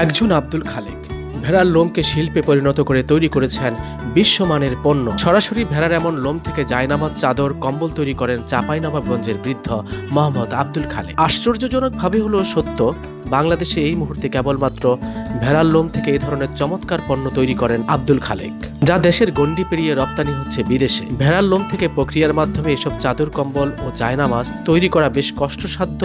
একজন আব্দুল খালেক ভেড়ার লোমকে শিল্পে পরিণত করে তৈরি করেছেন বিশ্বমানের পণ্য। সরাসরি ভেড়ার এমন লোম থেকে জায়নামাজ, চাদর, কম্বল তৈরি করেন চাঁপাইনবাবগঞ্জের বৃদ্ধ মোহাম্মদ আব্দুল খালেক। আশ্চর্যজনকভাবে হলো সত্য, বাংলাদেশে এই মুহূর্তে কেবলমাত্র ভেড়ার লোম থেকে এই ধরনের চমৎকার পণ্য তৈরি করেন আব্দুল খালেক, যা দেশের গণ্ডি পেরিয়ে রপ্তানি হচ্ছে বিদেশে। ভেড়ার লোম থেকে প্রক্রিয়ার মাধ্যমে এসব চাদর, কম্বল ও জায়নামাজ তৈরি করা বেশ কষ্টসাধ্য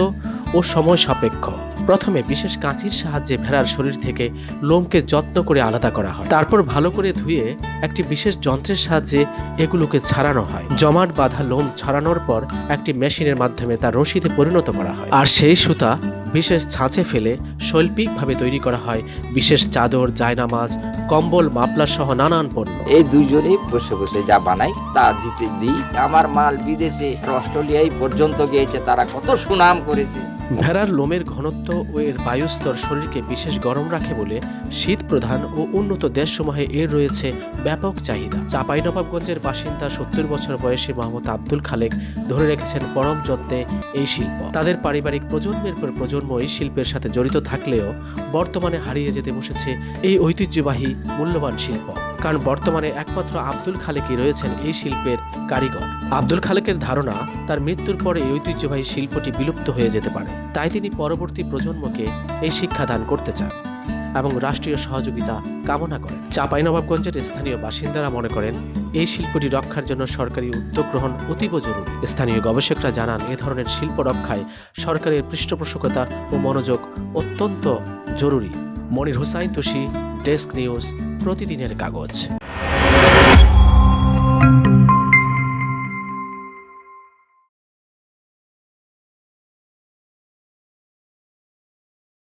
ও সময় সাপেক্ষ। প্রথমে বিশেষ কাঁচির সাহায্যে ভেড়ার শরীর থেকে লোমকে যত্ন করে আলাদা করা হয়। তারপর ভালো করে ধুয়ে একটি বিশেষ যন্ত্রের সাহায্যে এগুলোকে ছাড়ানো হয়। জমাট বাঁধা লোম ছাড়ানোর পর একটি মেশিনের মাধ্যমে তা রশিদে পরিণত করা হয়, আর সেই সুতা বিশেষ ছাঁচে ফেলে শৈল্পিকভাবে তৈরি করা হয় বিশেষ চাদর, জায়নামাজ, কম্বল, মাফলার সহ নানান পণ্য। এই দুইজনেই বসে বসে যা বানাই তা দিতে দিই। আমার মাল বিদেশে অস্ট্রেলিয়ায় পর্যন্ত গিয়েছে, তারা কত সুনাম করেছে। ভেড়ার লোমের ঘনত্ব ও এর বায়ুস্তর শরীরকে বিশেষ গরম রাখে বলে শীত প্রধান ও উন্নত দেশসমূহে এর রয়েছে ব্যাপক চাহিদা। চাঁপাইনবাবগঞ্জের বাসিন্দা ৭০ বছর বয়সী মোহাম্মদ আব্দুল খালেক ধরে রেখেছেন পরম যত্নে এই শিল্প। তাদের পারিবারিক প্রজন্মের পর প্রজন্ম এই শিল্পের সাথে জড়িত থাকলেও বর্তমানে হারিয়ে যেতে বসেছে এই ঐতিহ্যবাহী মূল্যবান শিল্প, কারণ বর্তমানে একমাত্র আব্দুল খালেকই রয়েছেন এই শিল্পের কারিগর। আব্দুল খালেকের ধারণা, তার মৃত্যুর পরে এই ঐতিহ্যবাহী শিল্পটি বিলুপ্ত হয়ে যেতে পারে, তাই তিনি পরবর্তী প্রজন্মকে এই শিক্ষাদান করতে চান এবং রাষ্ট্রীয় সহযোগিতা কামনা করেন। চাঁপাইনবাবগঞ্জের স্থানীয় বাসিন্দারা মনে করেন এই শিল্পটি রক্ষার জন্য সরকারি উদ্যোগ গ্রহণ অতীব জরুরি। স্থানীয় গবেষকরা জানান, এ ধরনের শিল্প রক্ষায় সরকারের পৃষ্ঠপোষকতা ও মনোযোগ অত্যন্ত জরুরি। মনির হোসাইন তোষী, ডেস্ক নিউজ, প্রতিদিনের কাগজ।